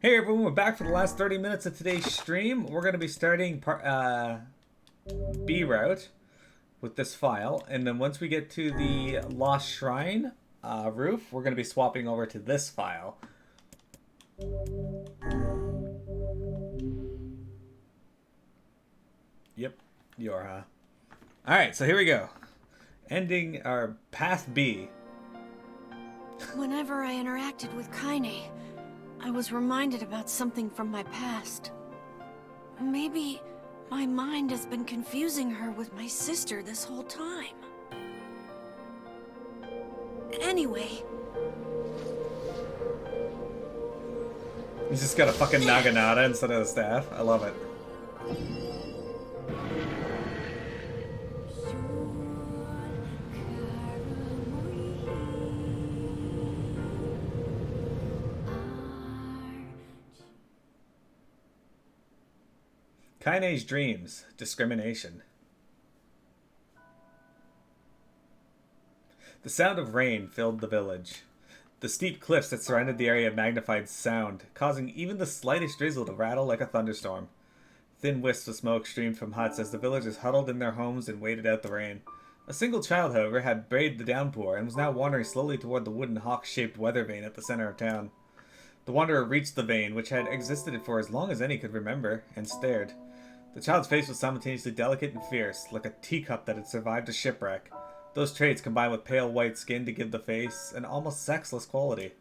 Hey everyone, we're back for the last 30 minutes of today's stream. We're going to be starting B route with this file, and then once we get to the Lost Shrine roof, we're going to be swapping over to this file. Yep, you are, huh? Alright, so here we go. Ending our Path B. Whenever I interacted with Kaine, I was reminded about something from my past. Maybe my mind has been confusing her with my sister this whole time. Anyway. He's just got a fucking naginata instead of the staff. I love it. Kaine's dreams. Discrimination. The sound of rain filled the village. The steep cliffs that surrounded the area magnified sound, causing even the slightest drizzle to rattle like a thunderstorm. Thin wisps of smoke streamed from huts as the villagers huddled in their homes and waited out the rain. A single child, however, had braved the downpour and was now wandering slowly toward the wooden hawk-shaped weather vane at the center of town. The wanderer reached the vane, which had existed for as long as any could remember, and stared. The child's face was simultaneously delicate and fierce, like a teacup that had survived a shipwreck. Those traits combined with pale white skin to give the face an almost sexless quality.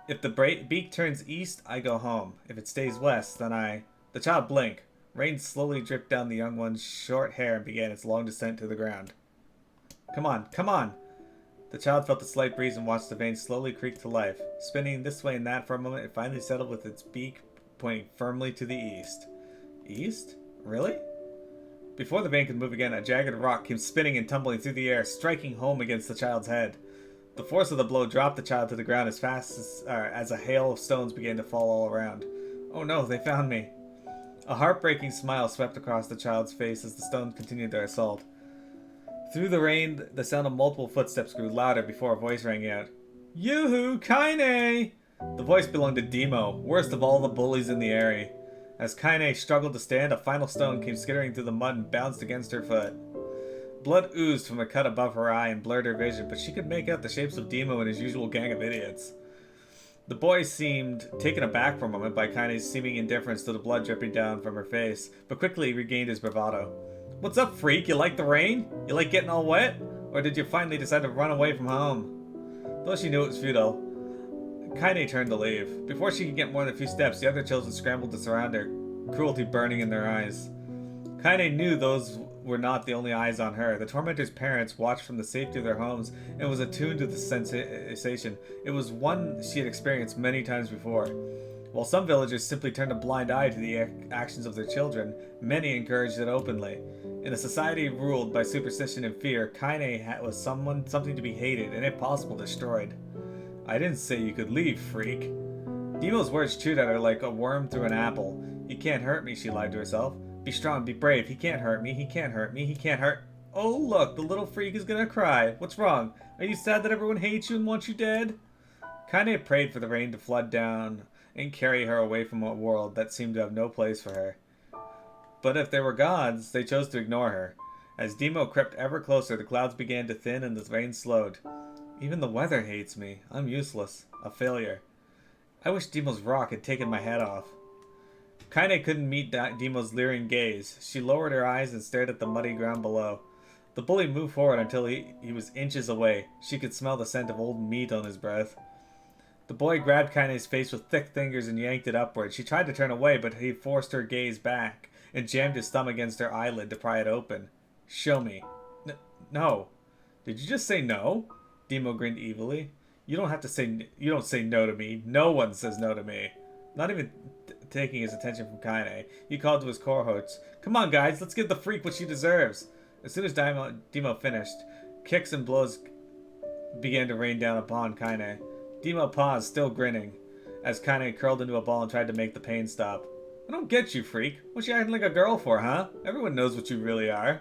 If the beak turns east, I go home. If it stays west, then I... The child blinked. Rain slowly dripped down the young one's short hair and began its long descent to the ground. Come on, come on! The child felt a slight breeze and watched the vein slowly creak to life. Spinning this way and that for a moment, it finally settled with its beak pointing firmly to the east. East? Really? Before the vein could move again, a jagged rock came spinning and tumbling through the air, striking home against the child's head. The force of the blow dropped the child to the ground as fast as a hail of stones began to fall all around. Oh no, they found me. A heartbreaking smile swept across the child's face as the stones continued their assault. Through the rain, the sound of multiple footsteps grew louder before a voice rang out. Yoo-hoo, Kaine! The voice belonged to Demo, worst of all the bullies in the area. As Kaine struggled to stand, a final stone came skittering through the mud and bounced against her foot. Blood oozed from a cut above her eye and blurred her vision, but she could make out the shapes of Demo and his usual gang of idiots. The boy seemed taken aback for a moment by Kaine's seeming indifference to the blood dripping down from her face, but quickly regained his bravado. What's up, freak? You like the rain? You like getting all wet? Or did you finally decide to run away from home? Though she knew it was futile, Kaine turned to leave. Before she could get more than a few steps, the other children scrambled to surround her, cruelty burning in their eyes. Kaine knew those were not the only eyes on her. The tormentor's parents watched from the safety of their homes and was attuned to the sensation. It was one she had experienced many times before. While some villagers simply turned a blind eye to the actions of their children, many encouraged it openly. In a society ruled by superstition and fear, Kaine was something to be hated and, if possible, destroyed. I didn't say you could leave, freak. Demo's words chewed at her like a worm through an apple. He can't hurt me, she lied to herself. Be strong, be brave. He can't hurt me, he can't hurt me, he can't hurt... Oh, look, the little freak is gonna cry. What's wrong? Are you sad that everyone hates you and wants you dead? Kaine prayed for the rain to flood down and carry her away from a world that seemed to have no place for her. But if there were gods, they chose to ignore her. As Demo crept ever closer, the clouds began to thin and the rain slowed. Even the weather hates me. I'm useless. A failure. I wish Demo's rock had taken my head off. Kaine couldn't meet Demo's leering gaze. She lowered her eyes and stared at the muddy ground below. The bully moved forward until he was inches away. She could smell the scent of old meat on his breath. The boy grabbed Kaine's face with thick fingers and yanked it upward. She tried to turn away, but he forced her gaze back and jammed his thumb against her eyelid to pry it open. Show me. No. Did you just say no? Demo grinned evilly. You don't say no to me. No one says no to me. Not even taking his attention from Kaine, he called to his cohorts. Come on, guys, let's give the freak what she deserves. As soon as Demo finished, kicks and blows began to rain down upon Kaine. Demo paused, still grinning, as Kaine curled into a ball and tried to make the pain stop. I don't get you, freak. What you acting like a girl for, huh? Everyone knows what you really are.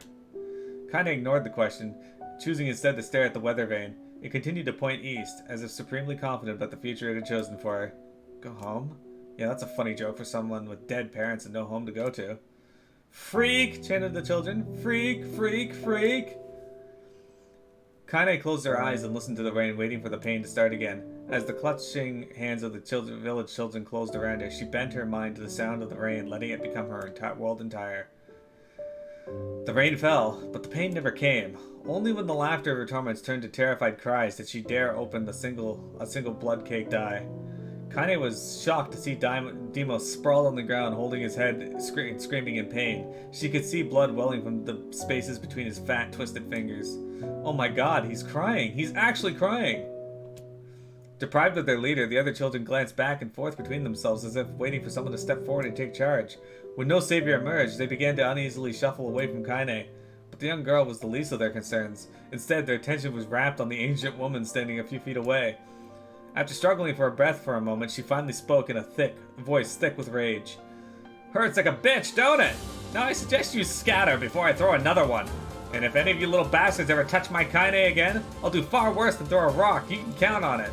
Kaine ignored the question, choosing instead to stare at the weather vane. It continued to point east, as if supremely confident about the future it had chosen for her. Go home? Yeah, that's a funny joke for someone with dead parents and no home to go to. Freak! Chanted the children. Freak, freak, freak! Kaine closed her eyes and listened to the rain, waiting for the pain to start again. As the clutching hands of the village children closed around her, she bent her mind to the sound of the rain, letting it become her world entire. The rain fell, but the pain never came. Only when the laughter of her torments turned to terrified cries did she dare open a single blood-caked eye. Kaine was shocked to see Demos sprawled on the ground, holding his head, screaming in pain. She could see blood welling from the spaces between his fat, twisted fingers. Oh my god, he's crying! He's actually crying! Deprived of their leader, the other children glanced back and forth between themselves as if waiting for someone to step forward and take charge. When no savior emerged, they began to uneasily shuffle away from Kaine. But the young girl was the least of their concerns. Instead, their attention was rapt on the ancient woman standing a few feet away. After struggling for a breath for a moment, she finally spoke in a voice thick with rage. Hurts like a bitch, don't it? Now I suggest you scatter before I throw another one. And if any of you little bastards ever touch my Kaine again, I'll do far worse than throw a rock. You can count on it.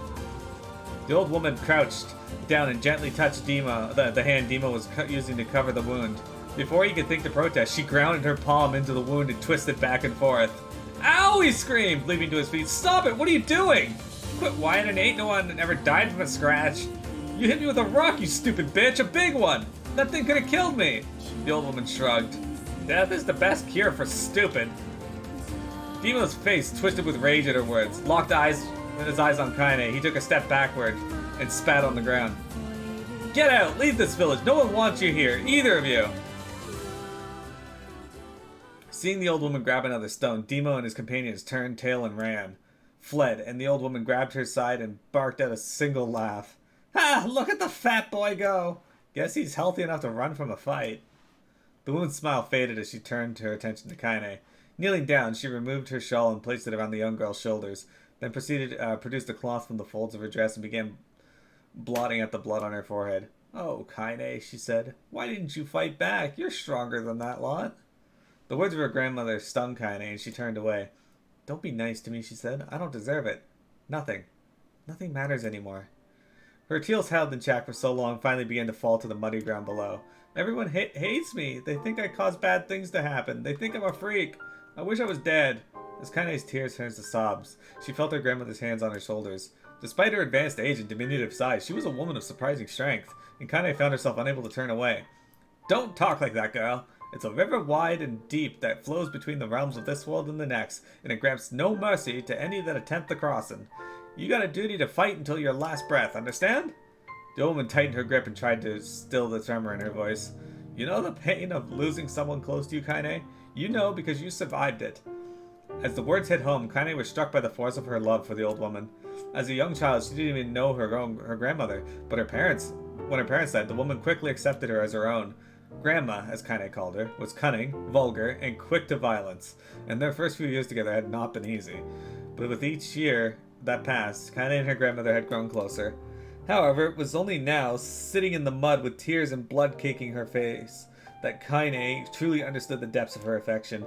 The old woman crouched down and gently touched Dima, the hand Dima was using to cover the wound. Before he could think to protest, she grounded her palm into the wound and twisted back and forth. Ow! He screamed, leaping to his feet. Stop it! What are you doing? Quit whining, ain't no one ever died from a scratch. You hit me with a rock, you stupid bitch, a big one! That thing could have killed me! The old woman shrugged. Death is the best cure for stupid. Demo's face twisted with rage at her words. Locked his eyes on Kaine, he took a step backward and spat on the ground. Get out! Leave this village! No one wants you here, either of you! Seeing the old woman grab another stone, Demo and his companions turned tail and fled, and the old woman grabbed her side and barked out a single laugh. Ha! Look at the fat boy go! Guess he's healthy enough to run from a fight. The woman's smile faded as she turned her attention to Kaine. Kneeling down, she removed her shawl and placed it around the young girl's shoulders, then produced a cloth from the folds of her dress and began blotting out the blood on her forehead. Oh, Kaine, she said, why didn't you fight back? You're stronger than that lot. The words of her grandmother stung Kaine, and she turned away. Don't be nice to me, she said. I don't deserve it. Nothing matters anymore. Her tears held in check for so long finally began to fall to the muddy ground below. Everyone hates me. They think I cause bad things to happen. They think I'm a freak. I wish I was dead. As Kaine's tears turned to sobs, she felt her grandmother's hands on her shoulders. Despite her advanced age and diminutive size, she was a woman of surprising strength, and Kaine found herself unable to turn away. Don't talk like that, girl. It's a river wide and deep that flows between the realms of this world and the next, and it grants no mercy to any that attempt the crossing. You got a duty to fight until your last breath, understand? The old woman tightened her grip and tried to still the tremor in her voice. You know the pain of losing someone close to you, Kaine? You know because you survived it. As the words hit home, Kaine was struck by the force of her love for the old woman. As a young child, she didn't even know her grandmother, but when her parents died, the woman quickly accepted her as her own. Grandma, as Kaine called her, was cunning, vulgar, and quick to violence, and their first few years together had not been easy. But with each year that passed, Kaine and her grandmother had grown closer. However, it was only now, sitting in the mud with tears and blood caking her face, that Kaine truly understood the depths of her affection.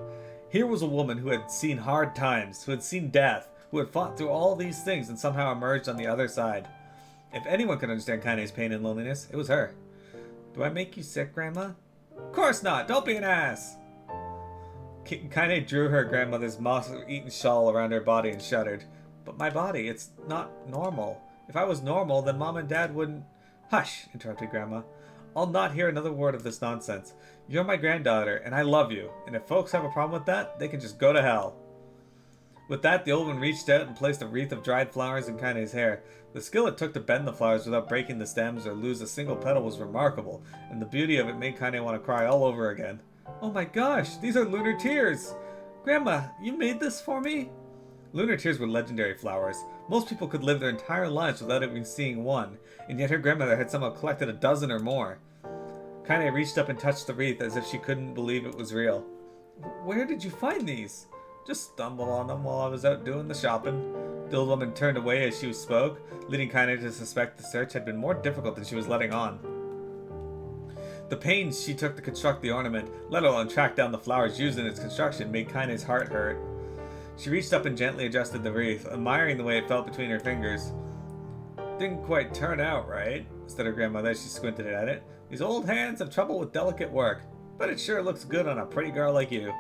Here was a woman who had seen hard times, who had seen death, who had fought through all these things and somehow emerged on the other side. If anyone could understand Kaine's pain and loneliness, it was her. Do I make you sick, Grandma? Of course not! Don't be an ass! Kaine drew her grandmother's moss-eaten shawl around her body and shuddered. But my body, it's not normal. If I was normal, then Mom and Dad wouldn't... Hush, interrupted Grandma. I'll not hear another word of this nonsense. You're my granddaughter, and I love you, and if folks have a problem with that, they can just go to hell. With that, the old one reached out and placed a wreath of dried flowers in Kaine's hair. The skill it took to bend the flowers without breaking the stems or lose a single petal was remarkable, and the beauty of it made Kaine want to cry all over again. Oh my gosh, these are lunar tears! Grandma, you made this for me? Lunar tears were legendary flowers. Most people could live their entire lives without even seeing one, and yet her grandmother had somehow collected a dozen or more. Kaine reached up and touched the wreath as if she couldn't believe it was real. Where did you find these? Just stumbled on them while I was out doing the shopping. The old woman turned away as she spoke, leading Kaine to suspect the search had been more difficult than she was letting on. The pains she took to construct the ornament, let alone track down the flowers used in its construction, made Kaine's heart hurt. She reached up and gently adjusted the wreath, admiring the way it felt between her fingers. Didn't quite turn out right. said her grandmother as she squinted at it. "These old hands have trouble with delicate work, but it sure looks good on a pretty girl like you."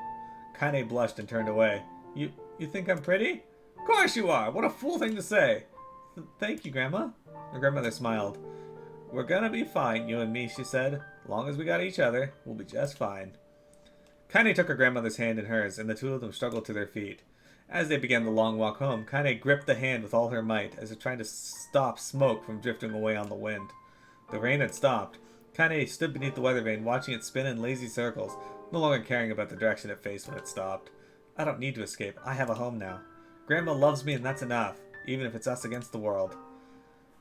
Kaine blushed and turned away. You think I'm pretty?" "Of course you are! What a fool thing to say!" "Thank you, Grandma." Her grandmother smiled. "We're gonna be fine, you and me," she said. "As long as we got each other, we'll be just fine." Kaine took her grandmother's hand in hers, and the two of them struggled to their feet. As they began the long walk home, Kaine gripped the hand with all her might, as if trying to stop smoke from drifting away on the wind. The rain had stopped. Kaine stood beneath the weather vane, watching it spin in lazy circles, no longer caring about the direction it faced when it stopped. "I don't need to escape. I have a home now. Grandma loves me, and that's enough, even if it's us against the world."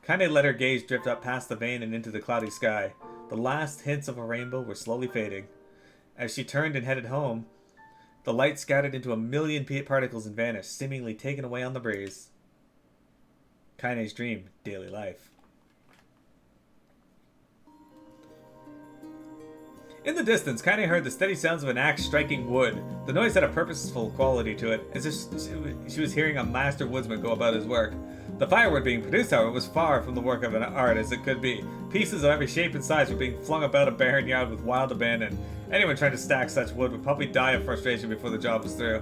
Kaine let her gaze drift up past the vane and into the cloudy sky. The last hints of a rainbow were slowly fading. As she turned and headed home, the light scattered into a million particles and vanished, seemingly taken away on the breeze. Kaine's dream, daily life. In the distance, Kaine heard the steady sounds of an axe striking wood. The noise had a purposeful quality to it, as if she was hearing a master woodsman go about his work. The firewood being produced, however, was far from the work of an art as it could be. Pieces of every shape and size were being flung about a barren yard with wild abandon. Anyone trying to stack such wood would probably die of frustration before the job was through.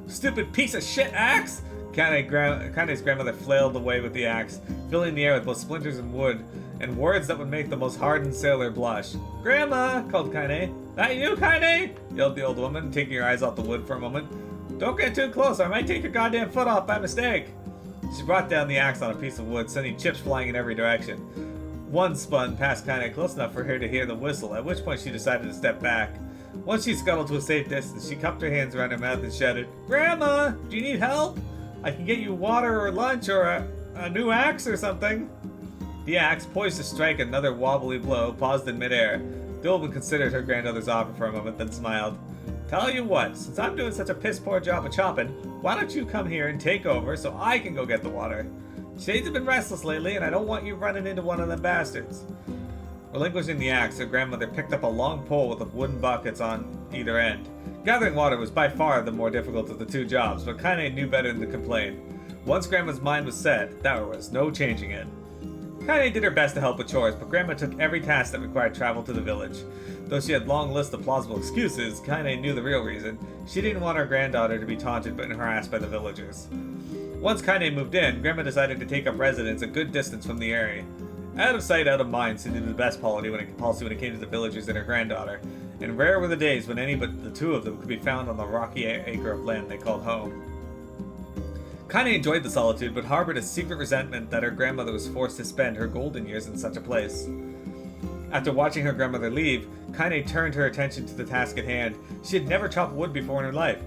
"Stupid piece of shit axe!" Kaine's grandmother flailed away with the axe, filling the air with both splinters and wood, and words that would make the most hardened sailor blush. "Grandma!" called Kaine. "That you, Kaine?" yelled the old woman, taking her eyes off the wood for a moment. "Don't get too close, or I might take your goddamn foot off by mistake." She brought down the axe on a piece of wood, sending chips flying in every direction. One spun past Kaine close enough for her to hear the whistle, at which point she decided to step back. Once she scuttled to a safe distance, she cupped her hands around her mouth and shouted, "Grandma, do you need help? I can get you water or lunch or a new axe or something." The axe, poised to strike another wobbly blow, paused in midair. The old woman considered her granddaughter's offer for a moment, then smiled. "Tell you what, since I'm doing such a piss-poor job of chopping, why don't you come here and take over so I can go get the water? Shades have been restless lately, and I don't want you running into one of them bastards." Relinquishing the axe, her grandmother picked up a long pole with the wooden buckets on either end. Gathering water was by far the more difficult of the two jobs, but Kaine knew better than to complain. Once Grandma's mind was set, there was no changing it. Kaine did her best to help with chores, but Grandma took every task that required travel to the village. Though she had a long list of plausible excuses, Kaine knew the real reason. She didn't want her granddaughter to be taunted and harassed by the villagers. Once Kaine moved in, Grandma decided to take up residence a good distance from the area. Out of sight, out of mind seemed to be the best policy when it came to the villagers and her granddaughter, and rare were the days when any but the two of them could be found on the rocky acre of land they called home. Kaine enjoyed the solitude, but harbored a secret resentment that her grandmother was forced to spend her golden years in such a place. After watching her grandmother leave, Kaine turned her attention to the task at hand. She had never chopped wood before in her life,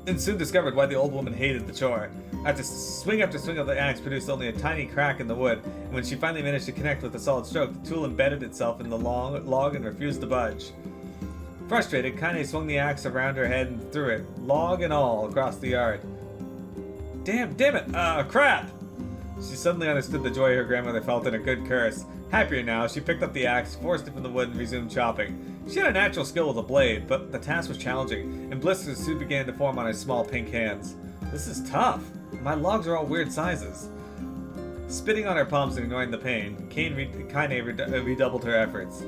and soon discovered why the old woman hated the chore. After swing of the axe produced only a tiny crack in the wood, and when she finally managed to connect with a solid stroke, the tool embedded itself in the log and refused to budge. Frustrated, Kaine swung the axe around her head and threw it, log and all, across the yard. Damn it! Crap! She suddenly understood the joy her grandmother felt in a good curse. Happier now, she picked up the axe, forced it from the wood, and resumed chopping. She had a natural skill with a blade, but the task was challenging, and blisters soon began to form on her small pink hands. This is tough. My logs are all weird sizes. Spitting on her palms and ignoring the pain, Kaine redoubled her efforts.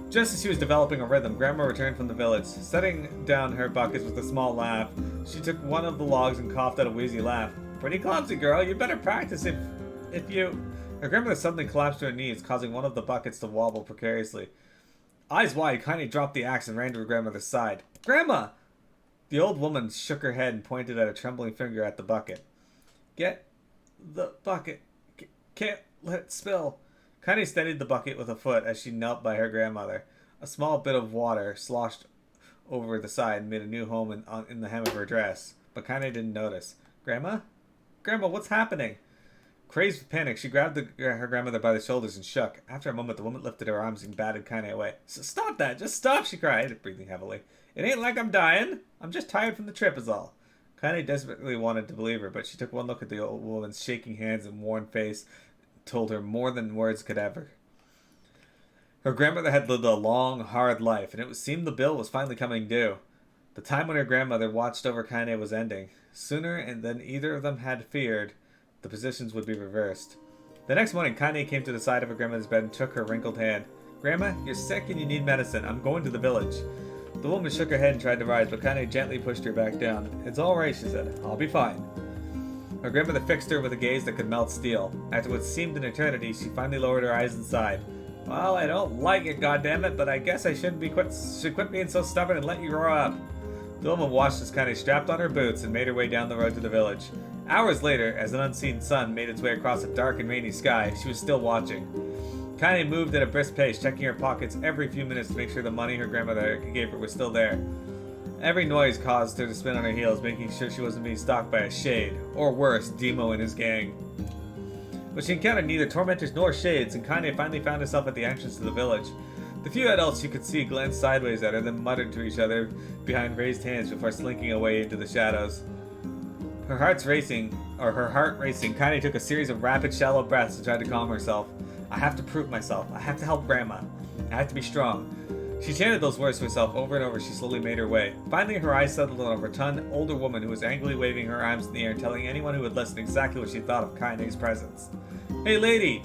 Just as she was developing a rhythm, Grandma returned from the village. Setting down her buckets with a small laugh, she took one of the logs and coughed out a wheezy laugh. "Pretty clumsy, girl. You better practice if you..." Her grandmother suddenly collapsed to her knees, causing one of the buckets to wobble precariously. Eyes wide, Kaine dropped the axe and ran to her grandmother's side. "Grandma!" The old woman shook her head and pointed at a trembling finger at the bucket. "Get the bucket. Can't let it spill." Kaine steadied the bucket with a foot as she knelt by her grandmother. A small bit of water sloshed over the side and made a new home in the hem of her dress, but Kaine didn't notice. "Grandma? Grandma, what's happening?" Crazed with panic, she grabbed her grandmother by the shoulders and shook. After a moment, the woman lifted her arms and batted Kaine away. "Stop that! Just stop!" she cried, breathing heavily. "It ain't like I'm dying. I'm just tired from the trip is all." Kaine desperately wanted to believe her, but she took one look at the old woman's shaking hands and worn face, told her more than words could ever. Her grandmother had lived a long, hard life, and it seemed the bill was finally coming due. The time when her grandmother watched over Kaine was ending. Sooner than either of them had feared, the positions would be reversed. The next morning, Kaine came to the side of her grandmother's bed and took her wrinkled hand. Grandma, you're sick and you need medicine. I'm going to the village. The woman shook her head and tried to rise, but Kaine gently pushed her back down. It's all right, she said. I'll be fine. Her grandmother fixed her with a gaze that could melt steel. After what seemed an eternity, she finally lowered her eyes and sighed. Well, I don't like it, goddammit, but I guess I should quit being so stubborn and let you grow up. The woman watched as Kaine strapped on her boots and made her way down the road to the village. Hours later, as an unseen sun made its way across a dark and rainy sky, she was still watching. Kaine moved at a brisk pace, checking her pockets every few minutes to make sure the money her grandmother gave her was still there. Every noise caused her to spin on her heels, making sure she wasn't being stalked by a shade, or worse, Demo and his gang. But she encountered neither tormentors nor shades, and Kaine finally found herself at the entrance to the village. The few adults she could see glanced sideways at her, then muttered to each other behind raised hands before slinking away into the shadows. Her heart racing, Kaine took a series of rapid, shallow breaths to try to calm herself. I have to prove myself. I have to help Grandma. I have to be strong. She chanted those words to herself over and over as she slowly made her way. Finally, her eyes settled on a rotund, older woman who was angrily waving her arms in the air and telling anyone who would listen exactly what she thought of Kaine's presence. Hey, lady,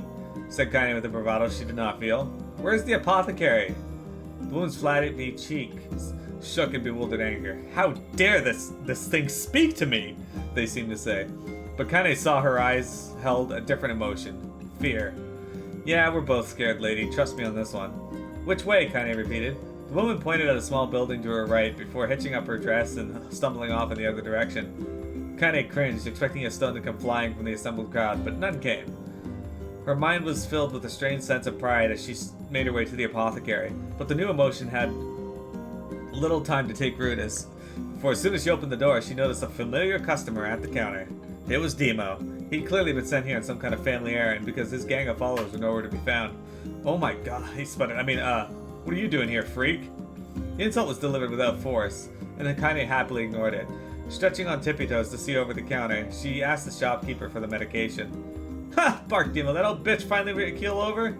said Kaine with a bravado she did not feel. Where's the apothecary? The woman's flabby cheek shook in bewildered anger. How dare this thing speak to me? They seemed to say. But Kaine saw her eyes held a different emotion. Fear. Yeah, we're both scared, lady. Trust me on this one. Which way? Kaine repeated. The woman pointed at a small building to her right before hitching up her dress and stumbling off in the other direction. Kaine cringed, expecting a stone to come flying from the assembled crowd, but none came. Her mind was filled with a strange sense of pride as she made her way to the apothecary, but the new emotion had little time to take root for as soon as she opened the door, she noticed a familiar customer at the counter. It was Demo. He'd clearly been sent here on some kind of family errand because his gang of followers were nowhere to be found. Oh my god, he sputtered. What are you doing here, freak? The insult was delivered without force, and then Kaine happily ignored it. Stretching on tippy toes to see over the counter, she asked the shopkeeper for the medication. Ha! Barked Demo. That old bitch finally keel over?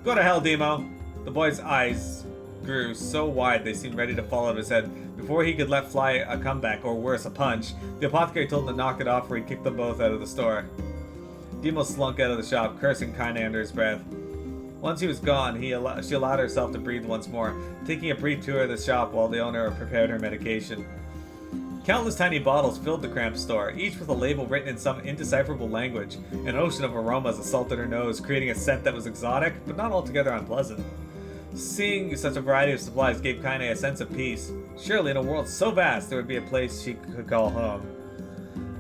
Go to hell, Demo. The boy's eyes grew so wide they seemed ready to fall out of his head. Before he could let fly a comeback, or worse, a punch, the apothecary told him to knock it off or he'd kick them both out of the store. Demo slunk out of the shop, cursing Kaine under his breath. Once he was gone, she allowed herself to breathe once more, taking a brief tour of the shop while the owner prepared her medication. Countless tiny bottles filled the cramped store, each with a label written in some indecipherable language. An ocean of aromas assaulted her nose, creating a scent that was exotic, but not altogether unpleasant. Seeing such a variety of supplies gave Kaine a sense of peace. Surely, in a world so vast, there would be a place she could call home.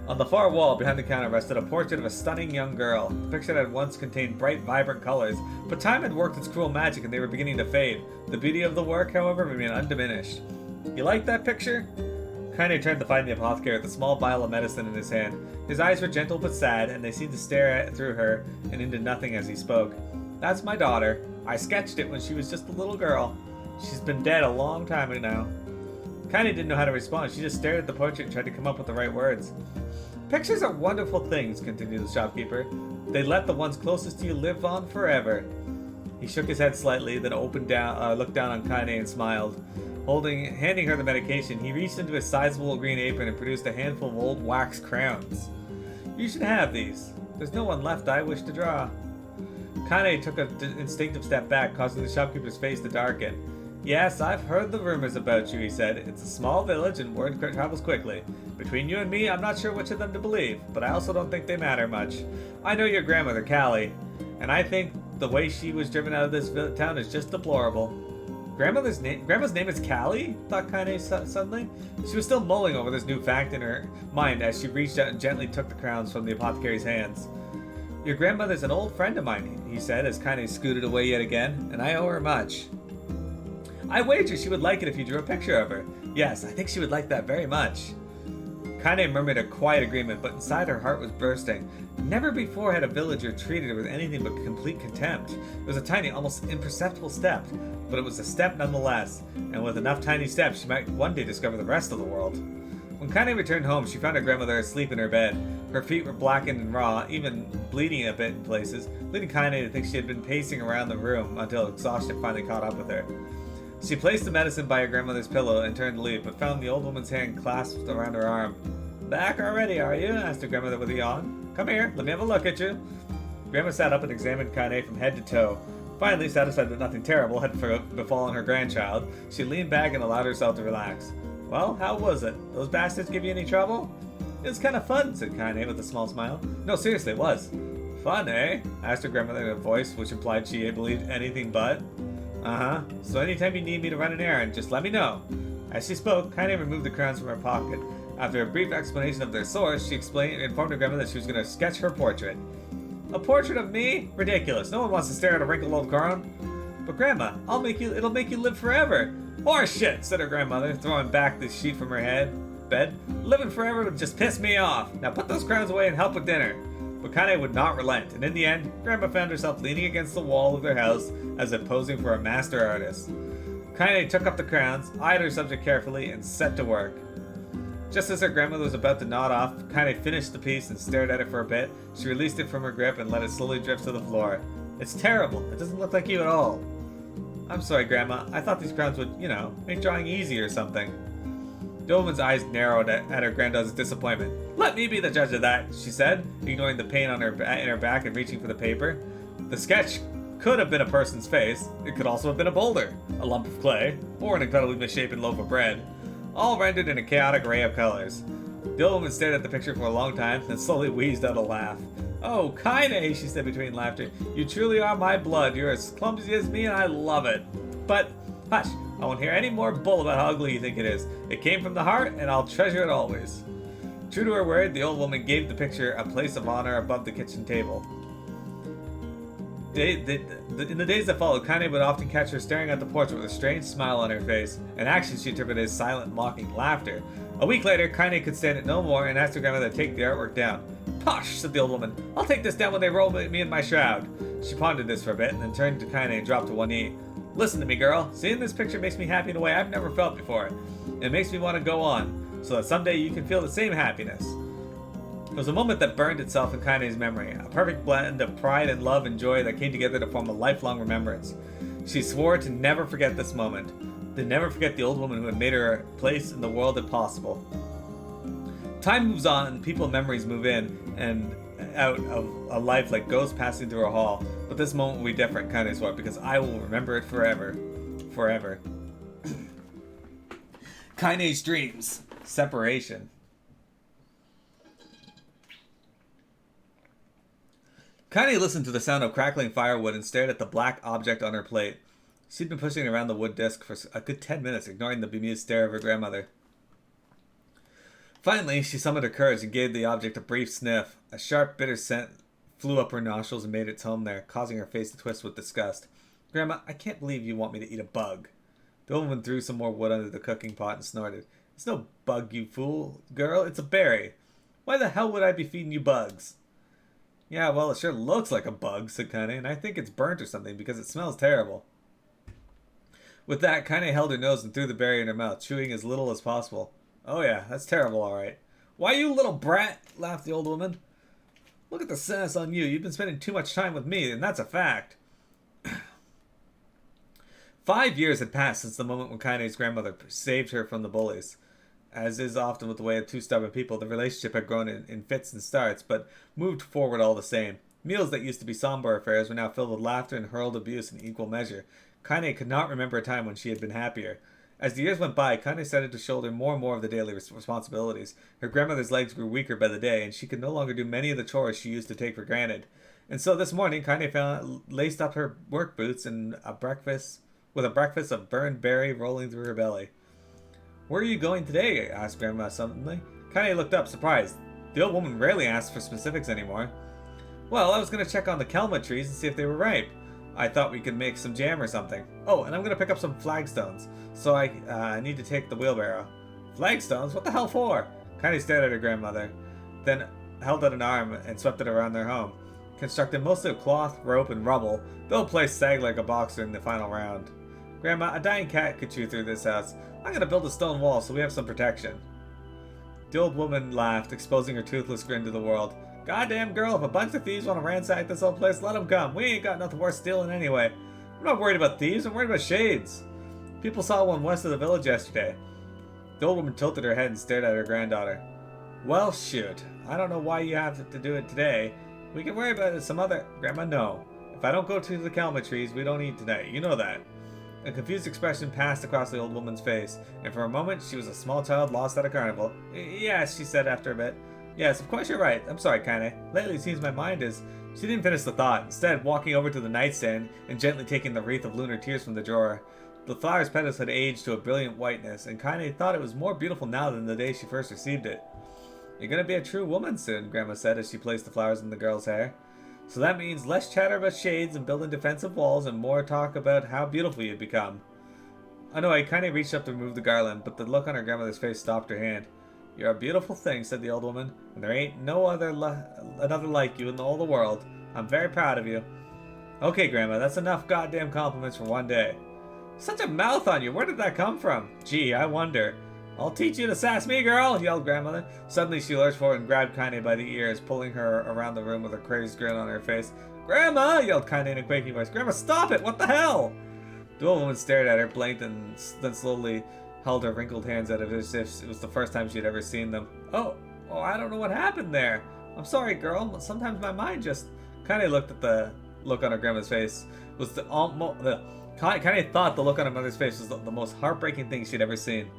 On the far wall behind the counter rested a portrait of a stunning young girl. The picture had once contained bright, vibrant colors, but time had worked its cruel magic and they were beginning to fade. The beauty of the work, however, remained undiminished. You like that picture? Kaine turned to find the apothecary with a small vial of medicine in his hand. His eyes were gentle but sad, and they seemed to stare through her and into nothing as he spoke. That's my daughter. I sketched it when she was just a little girl. She's been dead a long time now. Kaine didn't know how to respond. She just stared at the portrait and tried to come up with the right words. Pictures are wonderful things, continued the shopkeeper. They let the ones closest to you live on forever. He shook his head slightly, then looked down on Kaine and smiled. Handing her the medication, he reached into his sizable green apron and produced a handful of old wax crowns. You should have these. There's no one left I wish to draw. Kaine took an instinctive step back, causing the shopkeeper's face to darken. Yes, I've heard the rumors about you, he said. It's a small village and word travels quickly. Between you and me, I'm not sure which of them to believe, but I also don't think they matter much. I know your grandmother, Callie, and I think the way she was driven out of this town is just deplorable. Grandma's name is Callie? Thought Kaine suddenly. She was still mulling over this new fact in her mind as she reached out and gently took the crowns from the apothecary's hands. Your grandmother's an old friend of mine, he said as Kaine scooted away yet again, and I owe her much. I wager she would like it if you drew a picture of her. Yes, I think she would like that very much. Kaine murmured a quiet agreement, but inside her heart was bursting. Never before had a villager treated her with anything but complete contempt. It was a tiny, almost imperceptible step, but it was a step nonetheless, and with enough tiny steps she might one day discover the rest of the world. When Kaine returned home, she found her grandmother asleep in her bed. Her feet were blackened and raw, even bleeding a bit in places, leading Kaine to think she had been pacing around the room until exhaustion finally caught up with her. She placed the medicine by her grandmother's pillow and turned to leave, but found the old woman's hand clasped around her arm. Back already, are you? Asked her grandmother with a yawn. Come here, let me have a look at you. Grandma sat up and examined Kaine from head to toe. Finally, satisfied that nothing terrible had befallen her grandchild, she leaned back and allowed herself to relax. Well, how was it? Those bastards give you any trouble? It was kind of fun, said Kaine with a small smile. No, seriously, it was. Fun, eh? Asked her grandmother in a voice which implied she believed anything but. Uh-huh. So anytime you need me to run an errand, just let me know. As she spoke, Kaine removed the crowns from her pocket. After a brief explanation of their source, she informed her grandmother that she was going to sketch her portrait. A portrait of me? Ridiculous. No one wants to stare at a wrinkled old crown. But Grandma, it'll make you live forever. Horseshit, said her grandmother, throwing back the sheet from her bed. Living forever would just piss me off. Now put those crowns away and help with dinner. But Kaine would not relent, and in the end, Grandma found herself leaning against the wall of their house as if posing for a master artist. Kaine took up the crowns, eyed her subject carefully, and set to work. Just as her grandmother was about to nod off, Kaine finished the piece and stared at it for a bit. She released it from her grip and let it slowly drift to the floor. It's terrible. It doesn't look like you at all. I'm sorry, Grandma. I thought these crowns would, make drawing easy or something. The old woman's eyes narrowed at her granddaughter's disappointment. Let me be the judge of that, she said, ignoring the pain in her back and reaching for the paper. The sketch could have been a person's face. It could also have been a boulder, a lump of clay, or an incredibly misshapen loaf of bread, all rendered in a chaotic array of colors. The old woman stared at the picture for a long time, then slowly wheezed out a laugh. Oh, Kaine, she said between laughter. You truly are my blood. You're as clumsy as me, and I love it. But, hush, I won't hear any more bull about how ugly you think it is. It came from the heart, and I'll treasure it always. True to her word, the old woman gave the picture a place of honor above the kitchen table. In the days that followed, Kaine would often catch her staring at the portrait with a strange smile on her face, an action she interpreted as silent, mocking laughter. A week later, Kaine could stand it no more and asked her grandmother to take the artwork down. Posh, said the old woman. I'll take this down when they roll me in my shroud. She pondered this for a bit and then turned to Kaine and dropped to one knee. Listen to me, girl. Seeing this picture makes me happy in a way I've never felt before. It makes me want to go on, so that someday you can feel the same happiness. It was a moment that burned itself in Kaine's memory, a perfect blend of pride and love and joy that came together to form a lifelong remembrance. She swore to never forget this moment, to never forget the old woman who had made her a place in the world impossible. Time moves on, people and memories move in and out of a life like ghosts passing through a hall, but this moment will be different, Kaine swore, because I will remember it forever. Forever. Kaine's dreams. Separation. Kaine listened to the sound of crackling firewood and stared at the black object on her plate. She'd been pushing around the wood disc for a good 10 minutes, ignoring the bemused stare of her grandmother. Finally, she summoned her courage and gave the object a brief sniff. A sharp, bitter scent flew up her nostrils and made its home there, causing her face to twist with disgust. Grandma, I can't believe you want me to eat a bug. The old woman threw some more wood under the cooking pot and snorted. It's no bug, you fool, girl. It's a berry. Why the hell would I be feeding you bugs? Yeah, well, it sure looks like a bug, said Kaine, and I think it's burnt or something because it smells terrible. With that, Kaine held her nose and threw the berry in her mouth, chewing as little as possible. Oh yeah, that's terrible, all right. Why, you little brat, laughed the old woman. Look at the sass on you. You've been spending too much time with me, and that's a fact. 5 years had passed since the moment when Kaine's grandmother saved her from the bullies. As is often with the way of two stubborn people, the relationship had grown in fits and starts, but moved forward all the same. Meals that used to be somber affairs were now filled with laughter and hurled abuse in equal measure. Kaine could not remember a time when she had been happier. As the years went by, Kaine started to shoulder more and more of the daily responsibilities. Her grandmother's legs grew weaker by the day, and she could no longer do many of the chores she used to take for granted. And so this morning, Kaine laced up her work boots and with a breakfast of burned berry rolling through her belly. Where are you going today? Asked Grandma suddenly. Kaine looked up, surprised. The old woman rarely asked for specifics anymore. Well, I was going to check on the kelma trees and see if they were ripe. I thought we could make some jam or something. Oh, and I'm going to pick up some flagstones, so I need to take the wheelbarrow. Flagstones? What the hell for? Kaine stared at her grandmother, then held out an arm and swept it around their home. Constructed mostly of cloth, rope, and rubble, the old place sagged like a boxer in the final round. Grandma, a dying cat could chew through this house. I'm going to build a stone wall so we have some protection. The old woman laughed, exposing her toothless grin to the world. Goddamn girl, if a bunch of thieves want to ransack this old place, let them come. We ain't got nothing worth stealing anyway. I'm not worried about thieves, I'm worried about shades. People saw one west of the village yesterday. The old woman tilted her head and stared at her granddaughter. Well, shoot. I don't know why you have to do it today. We can worry about it some other... Grandma, no. If I don't go to the Kalma trees, we don't eat tonight. You know that. A confused expression passed across the old woman's face, and for a moment she was a small child lost at a carnival. Yes, she said after a bit. Yes, of course you're right. I'm sorry, Kaine. Lately it seems my mind is... She didn't finish the thought, instead walking over to the nightstand and gently taking the wreath of lunar tears from the drawer. The flower's petals had aged to a brilliant whiteness, and Kaine thought it was more beautiful now than the day she first received it. You're gonna be a true woman soon, Grandma said as she placed the flowers in the girl's hair. So that means less chatter about shades and building defensive walls and more talk about how beautiful you've become. Annoyed, Kaine reached up to remove the garland, but the look on her grandmother's face stopped her hand. You're a beautiful thing, said the old woman, and there ain't no other another like you in all the world. I'm very proud of you. Okay, Grandma, that's enough goddamn compliments for one day. Such a mouth on you, where did that come from? Gee, I wonder. I'll teach you to sass me, girl, yelled Grandmother. Suddenly she lurched forward and grabbed Kaine by the ears, pulling her around the room with a crazed grin on her face. Grandma, yelled Kaine in a quaking voice. Grandma, stop it, what the hell? The old woman stared at her, blinked, and then slowly held her wrinkled hands out as if it was the first time she'd ever seen them. Oh, I don't know what happened there. I'm sorry, girl. Sometimes my mind just... Kaine looked at the look on her grandma's face. Kaine thought the look on her mother's face was the most heartbreaking thing she'd ever seen.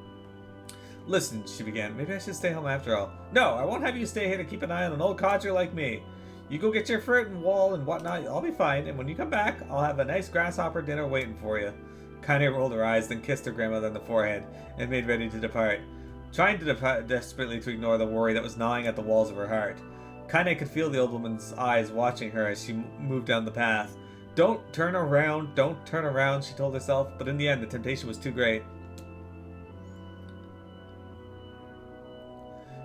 Listen, she began. Maybe I should stay home after all. No, I won't have you stay here to keep an eye on an old codger like me. You go get your fruit and wall and whatnot. I'll be fine. And when you come back, I'll have a nice grasshopper dinner waiting for you. Kaine rolled her eyes, then kissed her grandmother on the forehead, and made ready to depart, trying to desperately to ignore the worry that was gnawing at the walls of her heart. Kaine could feel the old woman's eyes watching her as she moved down the path. Don't turn around, she told herself, but in the end the temptation was too great.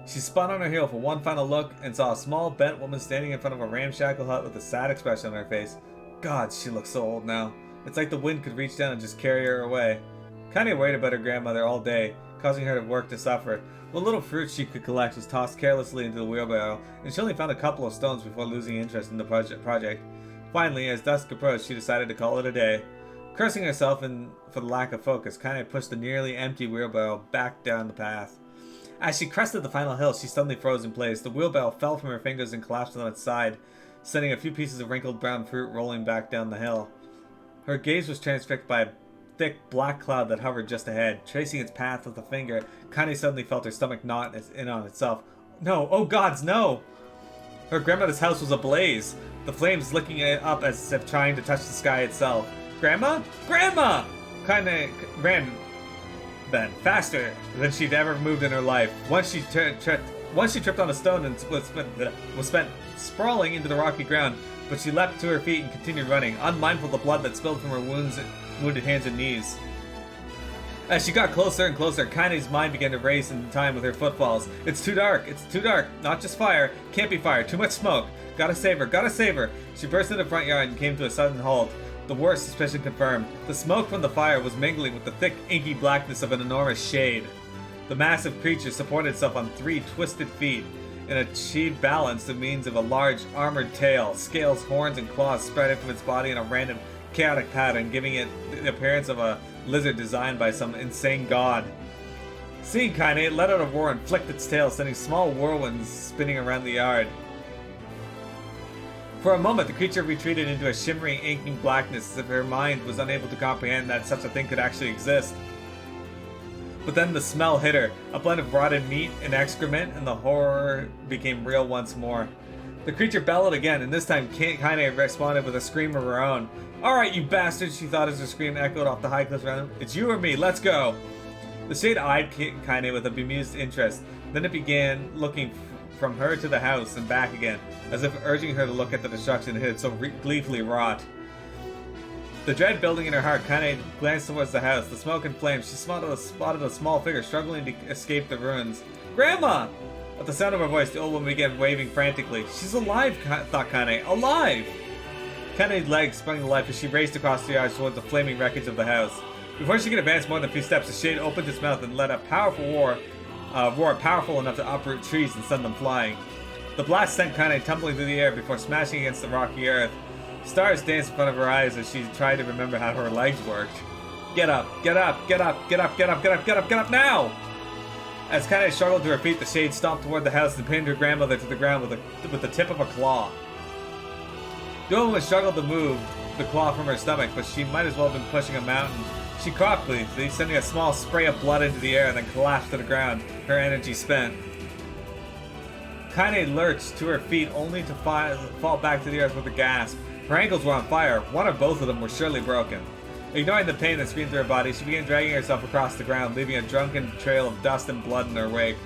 She spun on her heel for one final look and saw a small, bent woman standing in front of a ramshackle hut with a sad expression on her face. God, she looks so old now. It's like the wind could reach down and just carry her away. Kaine worried about her grandmother all day, causing her to work to suffer. What little fruit she could collect was tossed carelessly into the wheelbarrow, and she only found a couple of stones before losing interest in the project. Finally, as dusk approached, she decided to call it a day. Cursing herself for the lack of focus, Kaine pushed the nearly empty wheelbarrow back down the path. As she crested the final hill, she suddenly froze in place. The wheelbarrow fell from her fingers and collapsed on its side, sending a few pieces of wrinkled brown fruit rolling back down the hill. Her gaze was transfixed by a thick black cloud that hovered just ahead. Tracing its path with a finger, Kaine suddenly felt her stomach knot in on itself. No! Oh gods, no! Her grandmother's house was ablaze, the flames licking it up as if trying to touch the sky itself. Grandma? Grandma! Kaine ran then, faster than she'd ever moved in her life. Once she tripped on a stone and was spent sprawling into the rocky ground, but she leapt to her feet and continued running, unmindful of the blood that spilled from her wounded hands and knees. As she got closer and closer, Kaine's mind began to race in time with her footfalls. It's too dark, not just fire, can't be fire, too much smoke. Gotta save her. She burst into the front yard and came to a sudden halt. The worst suspicion confirmed. The smoke from the fire was mingling with the thick, inky blackness of an enormous shade. The massive creature supported itself on 3 twisted feet and achieved balance by means of a large, armored tail, scales, horns, and claws spreading from its body in a random, chaotic pattern, giving it the appearance of a lizard designed by some insane god. Seeing Kaine, it let out a roar and flicked its tail, sending small whirlwinds spinning around the yard. For a moment, the creature retreated into a shimmering, inking blackness as if her mind was unable to comprehend that such a thing could actually exist. But then the smell hit her, a blend of rotted meat and excrement, and the horror became real once more. The creature bellowed again, and this time Kaine responded with a scream of her own. Alright, you bastard, she thought as her scream echoed off the high cliffs around them. It's you or me, let's go! The shade eyed Kaine with a bemused interest. Then it began looking from her to the house and back again, as if urging her to look at the destruction it had so gleefully wrought. The dread building in her heart, Kaine glanced towards the house. The smoke and flames, she spotted a small figure struggling to escape the ruins. Grandma! At the sound of her voice, the old woman began waving frantically. She's alive, thought Kaine. Alive! Kaine's legs sprung to life as she raced across the yard towards the flaming wreckage of the house. Before she could advance more than a few steps, the shade opened its mouth and let a powerful roar powerful enough to uproot trees and send them flying. The blast sent Kaine tumbling through the air before smashing against the rocky earth. Stars danced in front of her eyes as she tried to remember how her legs worked. Get up, get up, get up, get up, get up, get up, get up, get up now! As Kaine struggled to her feet, the shade stomped toward the house and pinned her grandmother to the ground with the tip of a claw. The old woman struggled to move the claw from her stomach, but she might as well have been pushing a mountain. She coughed briefly, sending a small spray of blood into the air and then collapsed to the ground, her energy spent. Kaine lurched to her feet only to fall back to the earth with a gasp. Her ankles were on fire. One or both of them were surely broken. Ignoring the pain that screamed through her body, she began dragging herself across the ground, leaving a drunken trail of dust and blood in her wake.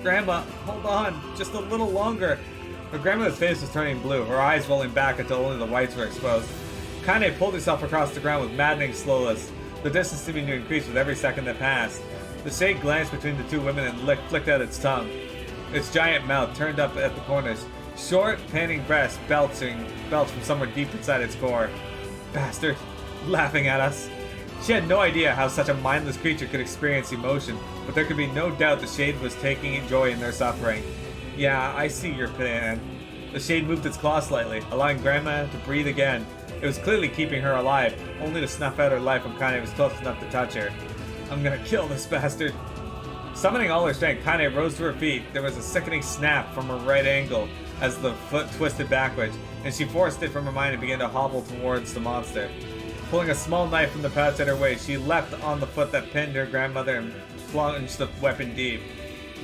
Grandma, hold on, just a little longer. Her grandmother's face was turning blue, her eyes rolling back until only the whites were exposed. Kaine pulled herself across the ground with maddening slowness, the distance seeming to increase with every second that passed. The shade glanced between the two women and flicked out its tongue. Its giant mouth turned up at the corners. Short, panting breaths belched from somewhere deep inside its core. Bastard, laughing at us. She had no idea how such a mindless creature could experience emotion, but there could be no doubt the shade was taking joy in their suffering. Yeah, I see your plan. The shade moved its claw slightly, allowing Grandma to breathe again. It was clearly keeping her alive, only to snuff out her life when Kaine was close enough to touch her. I'm gonna kill this bastard. Summoning all her strength, Kaine rose to her feet. There was a sickening snap from her right ankle as the foot twisted backwards, and she forced it from her mind and began to hobble towards the monster. Pulling a small knife from the pouch at her waist, she leapt on the foot that pinned her grandmother and plunged the weapon deep.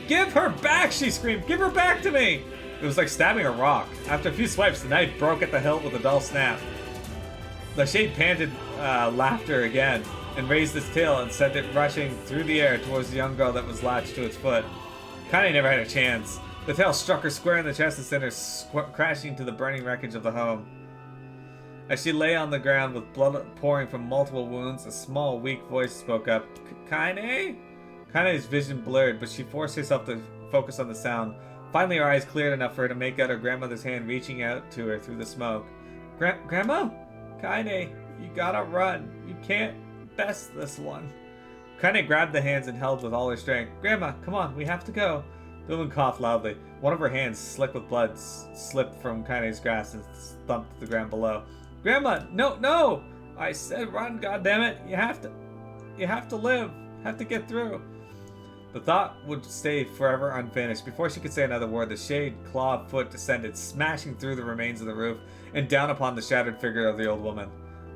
Give her back, she screamed. Give her back to me! It was like stabbing a rock. After a few swipes, the knife broke at the hilt with a dull snap. The shade panted laughter again and raised its tail and sent it rushing through the air towards the young girl that was latched to its foot. Kaine never had a chance. The tail struck her square in the chest and sent her crashing to the burning wreckage of the home. As she lay on the ground with blood pouring from multiple wounds, a small, weak voice spoke up. Kaine? Kaine's vision blurred, but she forced herself to focus on the sound. Finally, her eyes cleared enough for her to make out her grandmother's hand reaching out to her through the smoke. Grandma? Kaine, you gotta run. You can't best this one. Kaine grabbed the hands and held with all her strength. Grandma, come on, we have to go. The woman coughed loudly. One of her hands, slick with blood, slipped from Kaine's grasp and thumped to the ground below. Grandma, no! I said run, goddammit. You have to live. Have to get through. The thought would stay forever unfinished. Before she could say another word, the shade clawed foot descended, smashing through the remains of the roof and down upon the shattered figure of the old woman.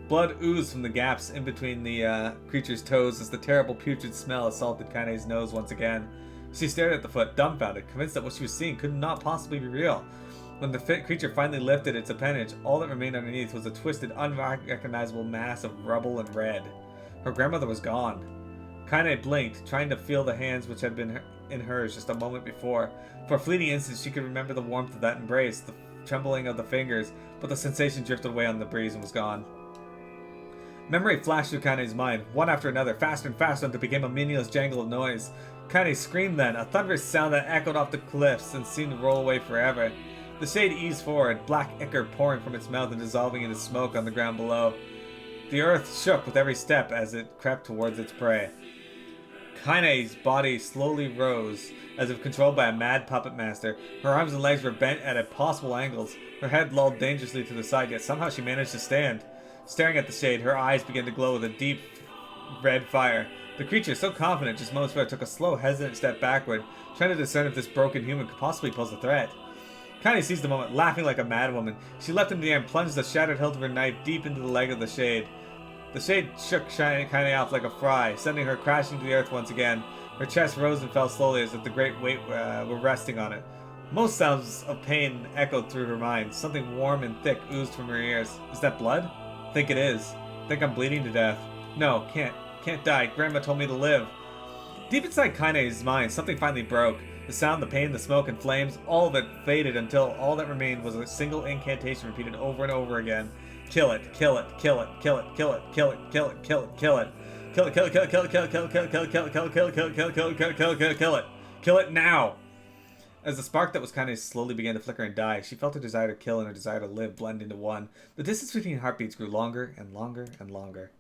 Blood oozed from the gaps in between the creature's toes as the terrible putrid smell assaulted Kaine's nose once again. She stared at the foot, dumbfounded, convinced that what she was seeing could not possibly be real. When the creature finally lifted its appendage, all that remained underneath was a twisted, unrecognizable mass of rubble and red. Her grandmother was gone. Kaine blinked, trying to feel the hands which had been in hers just a moment before. For a fleeting instant, she could remember the warmth of that embrace, the trembling of the fingers, but the sensation drifted away on the breeze and was gone. Memory flashed through Kaine's mind, one after another, faster and faster until it became a meaningless jangle of noise. Kaine screamed then, a thunderous sound that echoed off the cliffs and seemed to roll away forever. The shade eased forward, black ichor pouring from its mouth and dissolving into smoke on the ground below. The earth shook with every step as it crept towards its prey. Kaine's body slowly rose, as if controlled by a mad puppet master. Her arms and legs were bent at impossible angles. Her head lolled dangerously to the side, yet somehow she managed to stand. Staring at the shade, her eyes began to glow with a deep red fire. The creature, so confident just moments before, took a slow, hesitant step backward, trying to discern if this broken human could possibly pose a threat. Kaine seized the moment, laughing like a madwoman. She leapt into the air and plunged the shattered hilt of her knife deep into the leg of the shade. The shade shook Kaine off like a fry, sending her crashing to the earth once again. Her chest rose and fell slowly as if the great weight were resting on it. Most sounds of pain echoed through her mind. Something warm and thick oozed from her ears. Is that blood? Think it is. Think I'm bleeding to death. No, can't die. Grandma told me to live. Deep inside Kaine's mind, something finally broke. The sound, the pain, the smoke and flames, all of it faded until all that remained was a single incantation repeated over and over again. Kill it, kill it, kill it, kill it, kill it, kill it, kill it, kill it, kill it. Kill it, kill it, kill it, kill it, kill it, kill it, kill it, kill it, kill it, kill it, kill it, kill it, kill it, kill it, kill it, kill it, kill it, kill it. Kill it now! As the spark that was Kaine slowly began to flicker and die, she felt her desire to kill and her desire to live blend into one. The distance between heartbeats grew longer and longer and longer.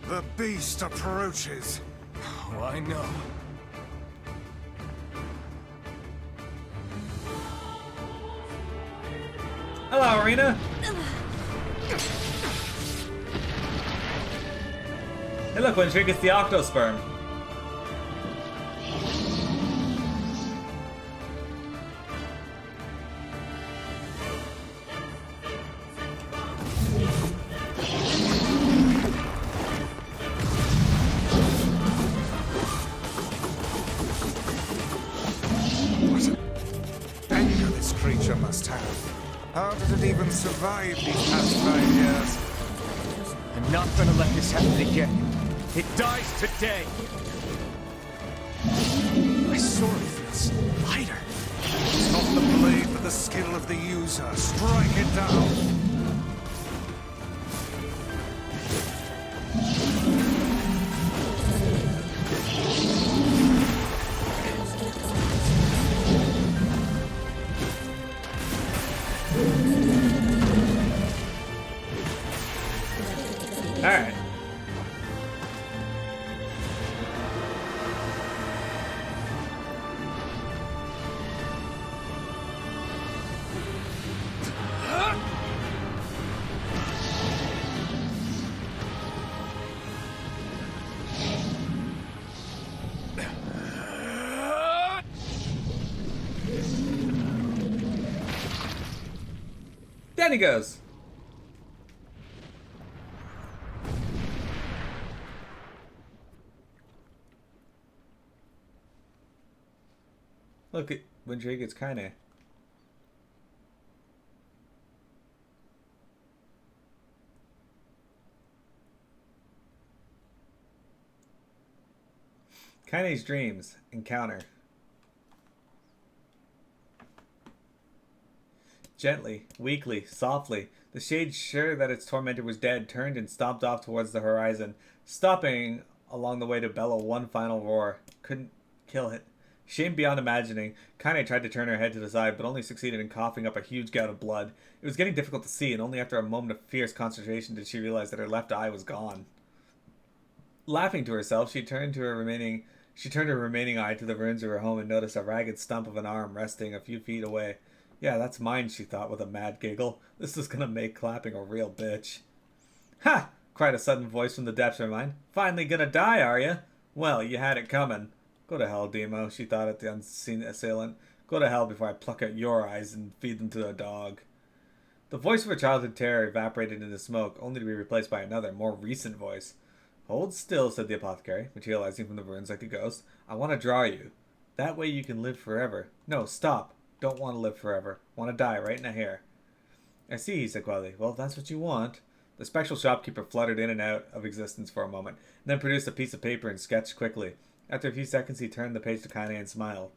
The beast approaches. Oh, I know. Hello, Arena! Hey look, Wintrick, it's the Octosperm. Creature must have. How did it even survive these past 5 years? I'm not gonna let this happen again. It dies today. My sword feels lighter. It's not the blade, but the skill of the user. Strike it down. Alright. Down he goes. Look at Windrake, it's Kaine. Kaine's dreams encounter. Gently, weakly, softly, the shade, sure that its tormentor was dead, turned and stomped off towards the horizon, stopping along the way to bellow one final roar. Couldn't kill it. Shamed beyond imagining, Kaine tried to turn her head to the side, but only succeeded in coughing up a huge gout of blood. It was getting difficult to see, and only after a moment of fierce concentration did she realize that her left eye was gone. Laughing to herself, she turned her remaining eye to the ruins of her home and noticed a ragged stump of an arm resting a few feet away. Yeah, that's mine, she thought with a mad giggle. This is gonna make clapping a real bitch. Ha! Cried a sudden voice from the depths of her mind. Finally gonna die, are ya? Well, you had it coming. Go to hell, Demo, she thought at the unseen assailant. Go to hell before I pluck out your eyes and feed them to a dog. The voice of her childhood terror evaporated into smoke, only to be replaced by another, more recent voice. Hold still, said the apothecary, materializing from the ruins like a ghost. I want to draw you. That way you can live forever. No, stop. Don't want to live forever. Want to die right in a hair. I see, he said quietly. Well, if that's what you want. The spectral shopkeeper fluttered in and out of existence for a moment, and then produced a piece of paper and sketched quickly. After a few seconds, he turned the page to Kaine and smiled.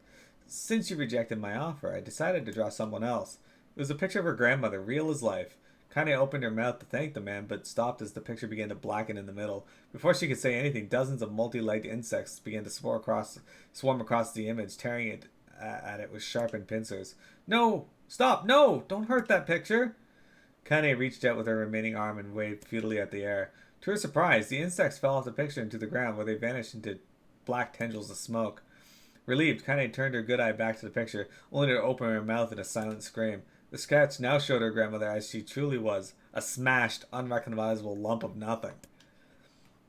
Since you rejected my offer, I decided to draw someone else. It was a picture of her grandmother, real as life. Kaine opened her mouth to thank the man, but stopped as the picture began to blacken in the middle. Before she could say anything, dozens of multi-legged insects began to swarm across the image, tearing it at it with sharpened pincers. No! Stop! No! Don't hurt that picture! Kaine reached out with her remaining arm and waved futilely at the air. To her surprise, the insects fell off the picture into the ground, where they vanished into black tendrils of smoke. Relieved, Kaine turned her good eye back to the picture, only to open her mouth in a silent scream. The sketch now showed her grandmother as she truly was, a smashed, unrecognizable lump of nothing.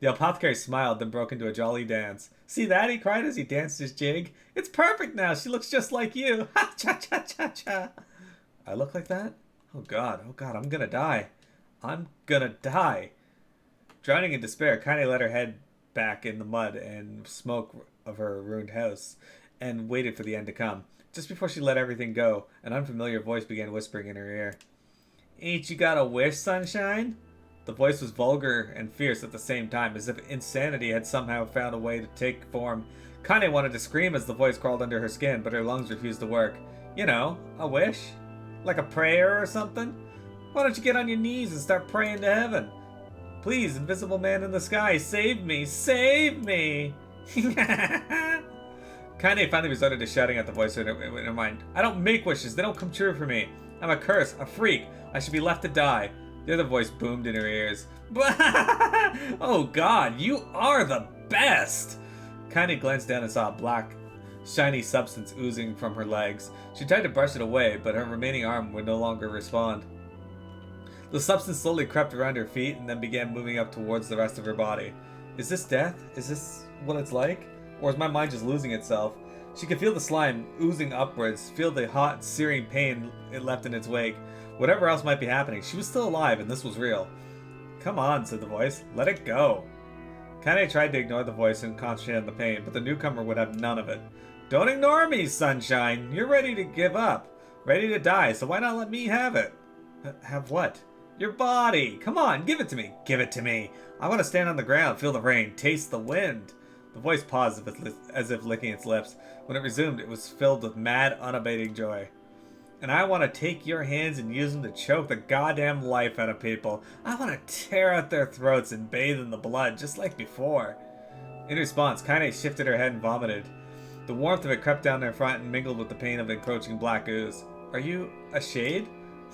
The apothecary smiled, then broke into a jolly dance. See that? He cried as he danced his jig. It's perfect now! She looks just like you! Ha! Cha-cha-cha-cha! I look like that? Oh god, I'm gonna die. I'm gonna die. Drowning in despair, Kaine let her head back in the mud and smoke of her ruined house, and waited for the end to come. Just before she let everything go, an unfamiliar voice began whispering in her ear. Ain't you got a wish, sunshine? The voice was vulgar and fierce at the same time, as if insanity had somehow found a way to take form. Kaine wanted to scream as the voice crawled under her skin, but her lungs refused to work. You know, a wish? Like a prayer or something? Why don't you get on your knees and start praying to heaven? Please, invisible man in the sky, save me! Save me! Kaine finally resorted to shouting at the voice in her mind. I don't make wishes, they don't come true for me. I'm a curse, a freak. I should be left to die. The other voice boomed in her ears. Oh god, you are the best! Kaine glanced down and saw a black, shiny substance oozing from her legs. She tried to brush it away, but her remaining arm would no longer respond. The substance slowly crept around her feet and then began moving up towards the rest of her body. Is this death? Is this what it's like? Or is my mind just losing itself? She could feel the slime oozing upwards, feel the hot, searing pain it left in its wake. Whatever else might be happening, she was still alive and this was real. Come on, said the voice. Let it go. Kaine tried to ignore the voice and concentrate on the pain, but the newcomer would have none of it. Don't ignore me, Sunshine. You're ready to give up. Ready to die, so why not let me have it? Have what? Your body! Come on, give it to me! Give it to me! I want to stand on the ground, feel the rain, taste the wind. The voice paused as if licking its lips. When it resumed, it was filled with mad, unabating joy. And I want to take your hands and use them to choke the goddamn life out of people. I want to tear out their throats and bathe in the blood, just like before. In response, Kaine shifted her head and vomited. The warmth of it crept down her front and mingled with the pain of encroaching black ooze. Are you a shade?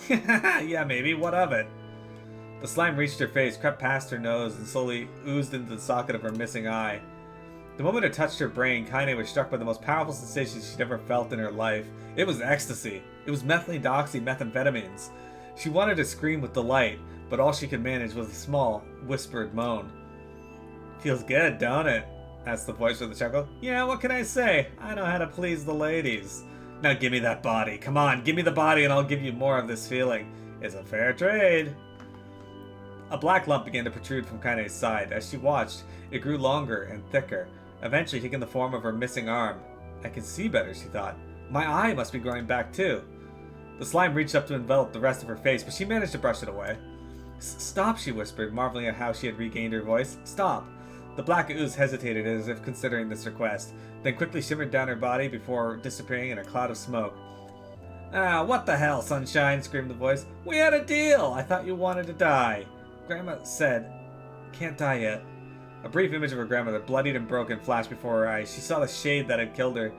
Yeah, maybe. What of it? The slime reached her face, crept past her nose, and slowly oozed into the socket of her missing eye. The moment it touched her brain, Kaine was struck by the most powerful sensation she'd ever felt in her life. It was ecstasy. It was methylenedimethamphetamines. She wanted to scream with delight, but all she could manage was a small, whispered moan. Feels good, don't it? Asked the voice with a chuckle. Yeah, what can I say? I know how to please the ladies. Now give me that body. Come on, give me the body and I'll give you more of this feeling. It's a fair trade. A black lump began to protrude from Kaine's side. As she watched, it grew longer and thicker, eventually taking the form of her missing arm. I can see better, she thought. My eye must be growing back too. The slime reached up to envelop the rest of her face, but she managed to brush it away. Stop, she whispered, marveling at how she had regained her voice. Stop. The black ooze hesitated as if considering this request, then quickly shimmered down her body before disappearing in a cloud of smoke. Ah, what the hell, Sunshine, screamed the voice. We had a deal. I thought you wanted to die. Grandma said, can't die yet. A brief image of her grandmother, bloodied and broken, flashed before her eyes. She saw the shade that had killed her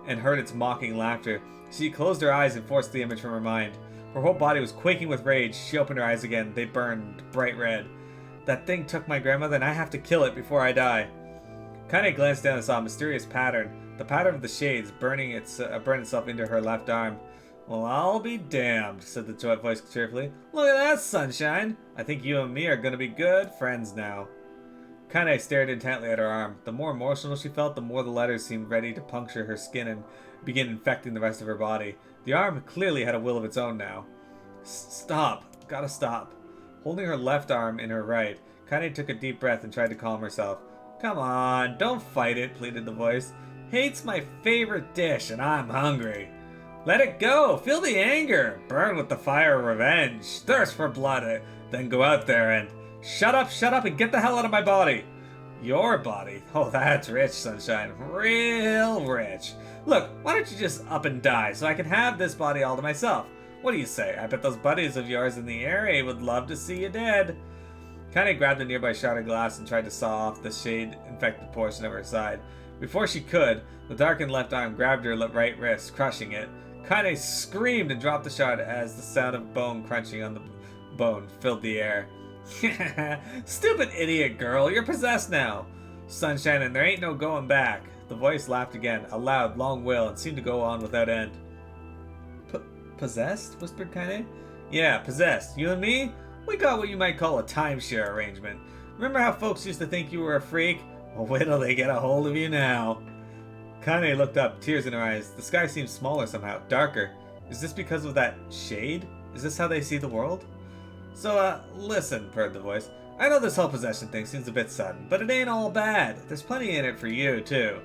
and heard its mocking laughter. She closed her eyes and forced the image from her mind. Her whole body was quaking with rage. She opened her eyes again. They burned bright red. That thing took my grandmother and I have to kill it before I die. Kaine glanced down and saw a mysterious pattern. The pattern of the shades burned itself into her left arm. Well, I'll be damned, said the joy voice cheerfully. Look at that, Sunshine. I think you and me are going to be good friends now. Kaine stared intently at her arm. The more emotional she felt, the more the letters seemed ready to puncture her skin and begin infecting the rest of her body. The arm clearly had a will of its own now. Stop. Gotta stop. Holding her left arm in her right, Kaine took a deep breath and tried to calm herself. Come on, don't fight it, pleaded the voice. Hate's my favorite dish and I'm hungry. Let it go. Feel the anger. Burn with the fire of revenge. Thirst for blood. Then go out there and... Shut up, and get the hell out of my body. Your body? Oh, that's rich, Sunshine. Real rich. Look, why don't you just up and die so I can have this body all to myself? What do you say? I bet those buddies of yours in the area would love to see you dead. Kaine grabbed a nearby shard of glass and tried to saw off the shade-infected portion of her side. Before she could, the darkened left arm grabbed her right wrist, crushing it. Kaine screamed and dropped the shard as the sound of bone crunching on the bone filled the air. Stupid idiot girl, you're possessed now. Sunshine, and there ain't no going back. The voice laughed again, a loud, long wail, and seemed to go on without end. Possessed? Whispered Kaine. Yeah, possessed. You and me? We got what you might call a timeshare arrangement. Remember how folks used to think you were a freak? Well, wait till they get a hold of you now. Kaine looked up, tears in her eyes. The sky seemed smaller somehow, darker. Is this because of that shade? Is this how they see the world? So, listen, purred the voice. I know this whole possession thing seems a bit sudden, but it ain't all bad. There's plenty in it for you, too.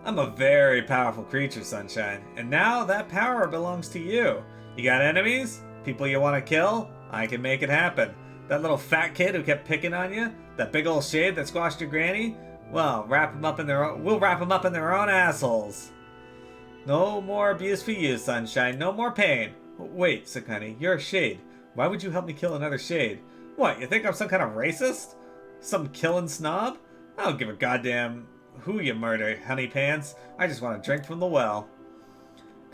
I'm a very powerful creature, Sunshine, and now that power belongs to you. You got enemies? People you want to kill? I can make it happen. That little fat kid who kept picking on you? That big old shade that squashed your granny? Well, we'll wrap them up in their own assholes. No more abuse for you, Sunshine. No more pain. Wait, said Kaine. You're a shade. Why would you help me kill another shade? What, you think I'm some kind of racist? Some killing snob? I don't give a goddamn who you murder, honey pants. I just want to drink from the well.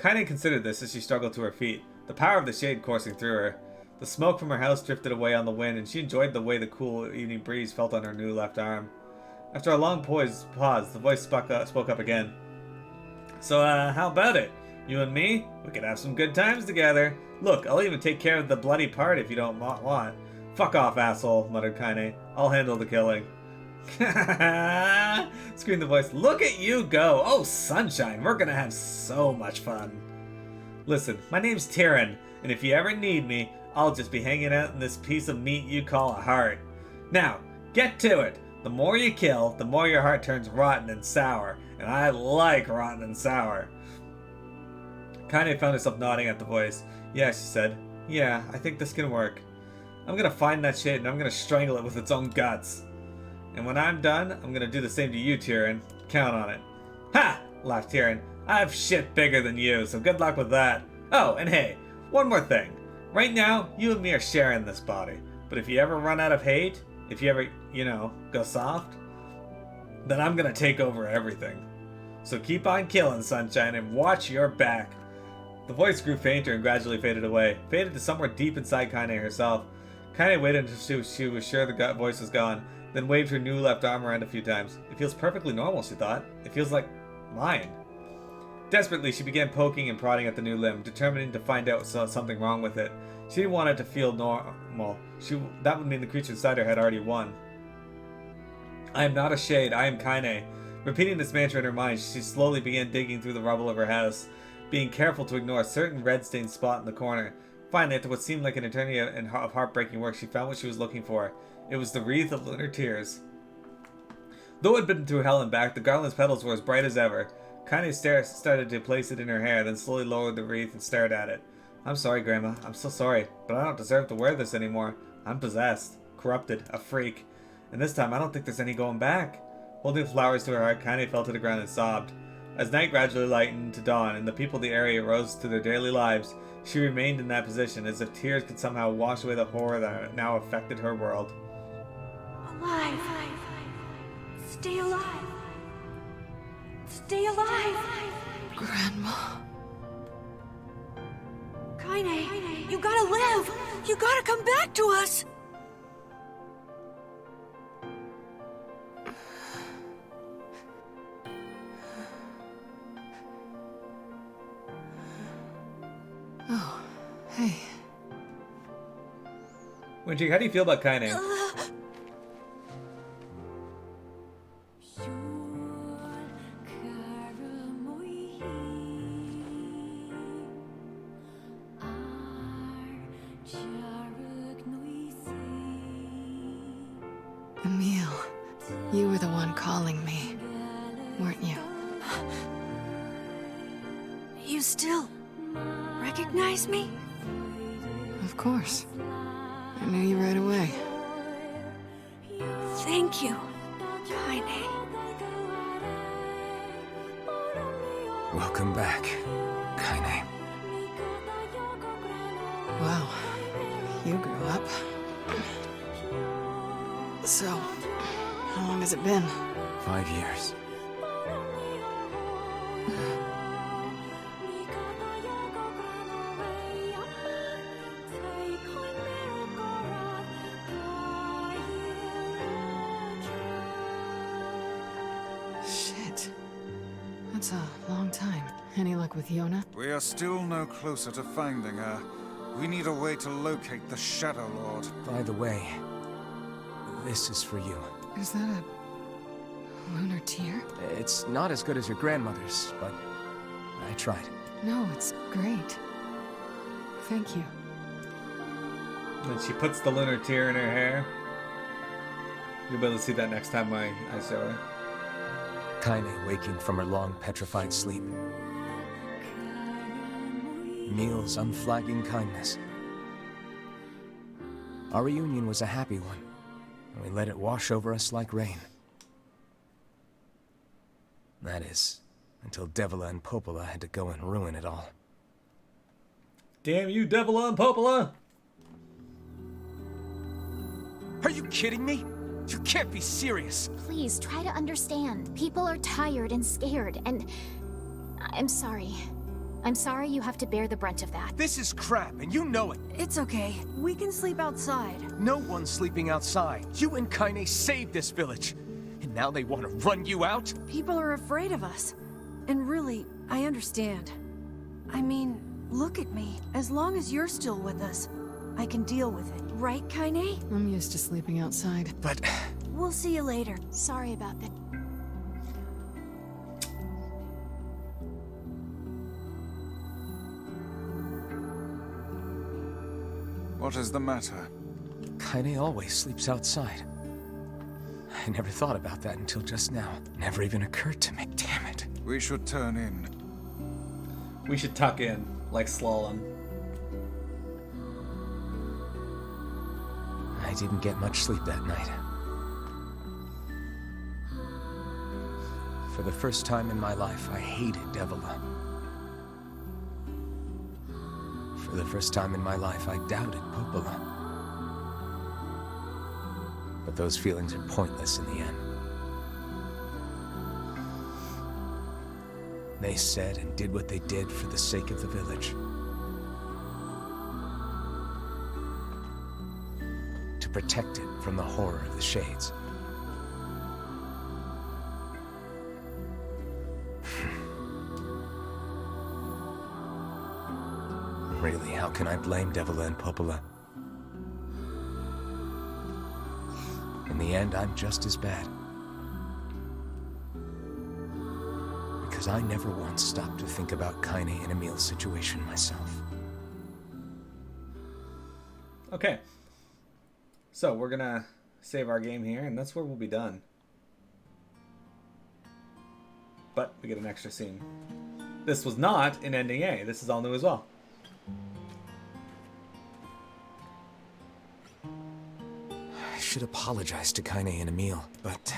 Kaine considered this as she struggled to her feet, the power of the shade coursing through her. The smoke from her house drifted away on the wind, and she enjoyed the way the cool evening breeze felt on her new left arm. After a long pause, the voice spoke up again. So, how about it? You and me, we could have some good times together. Look, I'll even take care of the bloody part if you don't want. Fuck off, asshole, muttered Kaine. I'll handle the killing. Screamed the voice. Look at you go! Oh, sunshine, we're gonna have so much fun. Listen, my name's Tyrion, and if you ever need me, I'll just be hanging out in this piece of meat you call a heart. Now, get to it! The more you kill, the more your heart turns rotten and sour, and I like rotten and sour. Kaine found herself nodding at the voice. Yeah, she said. Yeah, I think this can work. I'm gonna find that shit and I'm gonna strangle it with its own guts. And when I'm done, I'm gonna do the same to you, Tyrion. Count on it. Ha! Laughed Tyrion. I have shit bigger than you, so good luck with that. Oh, and hey, one more thing. Right now, you and me are sharing this body. But if you ever run out of hate, if you ever, go soft, then I'm gonna take over everything. So keep on killing, sunshine, and watch your back. The voice grew fainter and gradually faded away, faded to somewhere deep inside Kaine herself. Kaine waited until she was sure the voice was gone, then waved her new left arm around a few times. It feels perfectly normal, she thought. It feels like mine. Desperately, she began poking and prodding at the new limb, determining to find out something wrong with it. She didn't want it to feel normal. That would mean the creature inside her had already won. I am not a shade, I am Kaine. Repeating this mantra in her mind, she slowly began digging through the rubble of her house, being careful to ignore a certain red-stained spot in the corner. Finally, after what seemed like an eternity of heartbreaking work, she found what she was looking for. It was the wreath of lunar tears. Though it had been through hell and back, the garland's petals were as bright as ever. Kaine started to place it in her hair, then slowly lowered the wreath and stared at it. I'm sorry, Grandma. I'm so sorry, but I don't deserve to wear this anymore. I'm possessed, corrupted, a freak. And this time, I don't think there's any going back. Holding the flowers to her heart, Kaine fell to the ground and sobbed. As night gradually lightened to dawn and the people of the area rose to their daily lives, she remained in that position as if tears could somehow wash away the horror that now affected her world. Alive. Stay alive. Stay alive. Grandma. Kaine, you gotta live. You gotta come back to us. Oh, hey. Winter, how do you feel about Kaine? Emil, you were the one calling me, weren't you? You still recognize me? Of course. I knew you right away. Thank you, Kaine. Welcome back, Kaine. Wow, you grew up. So, how long has it been? 5 years. Shit. That's a long time. Any luck with Yona? We are still no closer to finding her. We need a way to locate the Shadow Lord. By the way, this is for you. Is that a lunar tear? It's not as good as your grandmother's, but I tried. No, it's great. Thank you. Then she puts the lunar tear in her hair. You'll be able to see that next time I show her. Kaine waking from her long petrified sleep. Emil's unflagging kindness. Our reunion was a happy one, and we let it wash over us like rain. That is, until Devila and Popola had to go and ruin it all. Damn you, Devila and Popola! Are you kidding me? You can't be serious! Please, try to understand. People are tired and scared, and... I'm sorry. I'm sorry you have to bear the brunt of that. This is crap, and you know it! It's okay. We can sleep outside. No one's sleeping outside. You and Kaine saved this village, and now they want to run you out? People are afraid of us. And really, I understand. I mean, look at me. As long as you're still with us, I can deal with it. Right, Kaine? I'm used to sleeping outside. But We'll see you later. Sorry about that. What is the matter? Kaine always sleeps outside. I never thought about that until just now. Never even occurred to me. Damn it. We should turn in. We should tuck in, like slalom. I didn't get much sleep that night. For the first time in my life, I hated Devila. For the first time in my life, I doubted Popola. But those feelings are pointless in the end. They said and did what they did for the sake of the village. To protect it from the horror of the Shades. Really, how can I blame Devila and Popola? In the end, I'm just as bad. Because I never once stopped to think about Kaine and Emil's situation myself. Okay. So we're gonna save our game here, and that's where we'll be done. But we get an extra scene. This was not in Ending A. This is all new as well. I should apologize to Kaine and Emil, but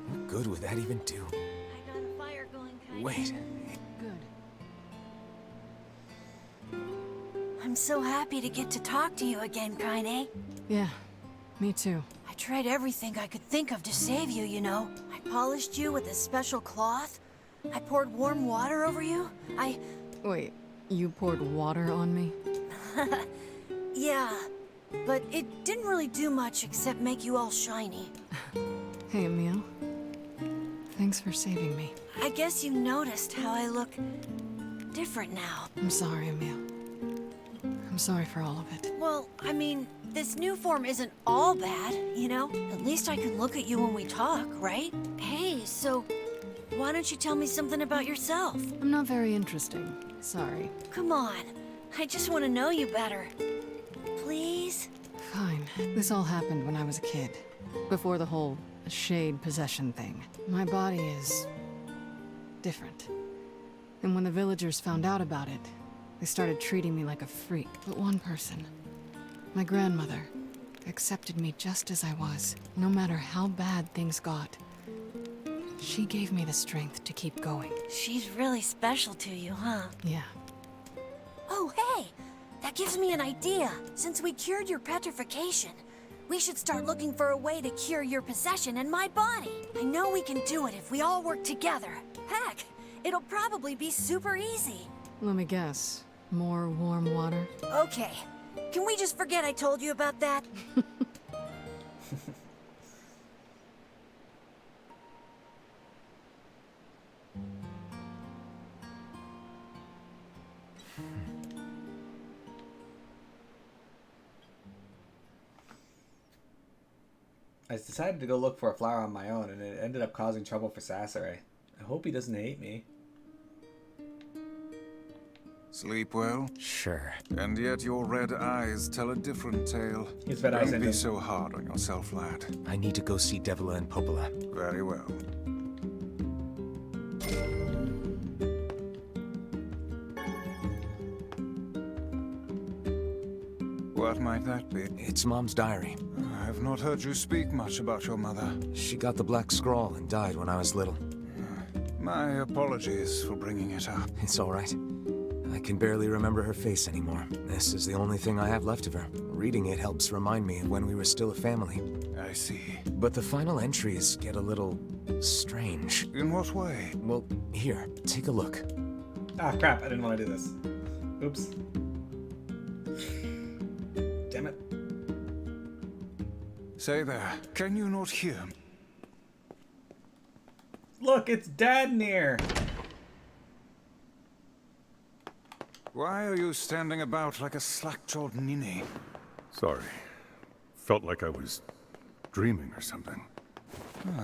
what good would that even do? I got a fire going, Kaine. Wait, Good. I'm so happy to get to talk to you again, Kaine. Yeah, me too. I tried everything I could think of to save you, you know. I polished you with a special cloth. I poured warm water over you. Wait, you poured water on me? Yeah, but it didn't really do much except make you all shiny. Hey, Emil. Thanks for saving me. I guess you noticed how I look different now. I'm sorry, Emil. I'm sorry for all of it. Well, I mean, this new form isn't all bad, you know? At least I can look at you when we talk, right? Hey, so why don't you tell me something about yourself? I'm not very interesting. Sorry. Come on, I just want to know you better. Please? Fine. This all happened when I was a kid. Before the whole shade possession thing. My body is different. And when the villagers found out about it, they started treating me like a freak. But one person, my grandmother, accepted me just as I was, no matter how bad things got. She gave me the strength to keep going. She's really special to you, huh? Yeah. Oh, hey! That gives me an idea. Since we cured your petrification, we should start looking for a way to cure your possession in my body. I know we can do it if we all work together. Heck, it'll probably be super easy. Let me guess. More warm water? Okay. Can we just forget I told you about that? I decided to go look for a flower on my own, and it ended up causing trouble for Sasori. I hope he doesn't hate me. Sleep well? sure. And yet your red eyes tell a different tale. His red eyes Don't be ended. so hard on yourself, lad. I need to go see Devila and Popola. Very well. What might that be? It's Mom's diary. I have not heard you speak much about your mother. She got the black scrawl and died when I was little. My apologies for bringing it up. It's all right. I can barely remember her face anymore. This is the only thing I have left of her. Reading it helps remind me of when we were still a family. I see. But the final entries get a little strange. In what way? Well, here, take a look. Ah, crap. I didn't want to do this. Oops. Damn it. Say there, can you not hear? Look, it's Dad NieR. Why are you standing about like a slack-jawed ninny? Sorry. Felt like I was dreaming or something.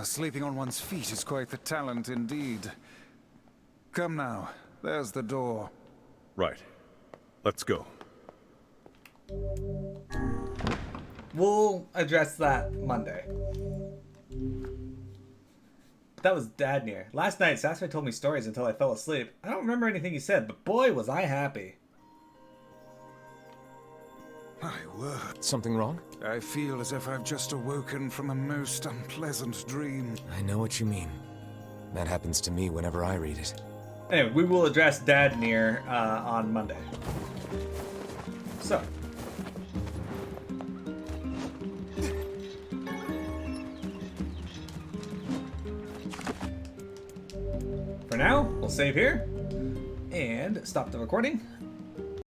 Sleeping on one's feet is quite the talent indeed. Come now, there's the door. Right. Let's go. We'll address that Monday. That was Dad NieR. Last night, Sasori told me stories until I fell asleep. I don't remember anything he said, but boy, was I happy. My word. Something wrong? I feel as if I've just awoken from a most unpleasant dream. I know what you mean. That happens to me whenever I read it. Anyway, we will address Dad NieR on Monday. So. For now, we'll save here and stop the recording.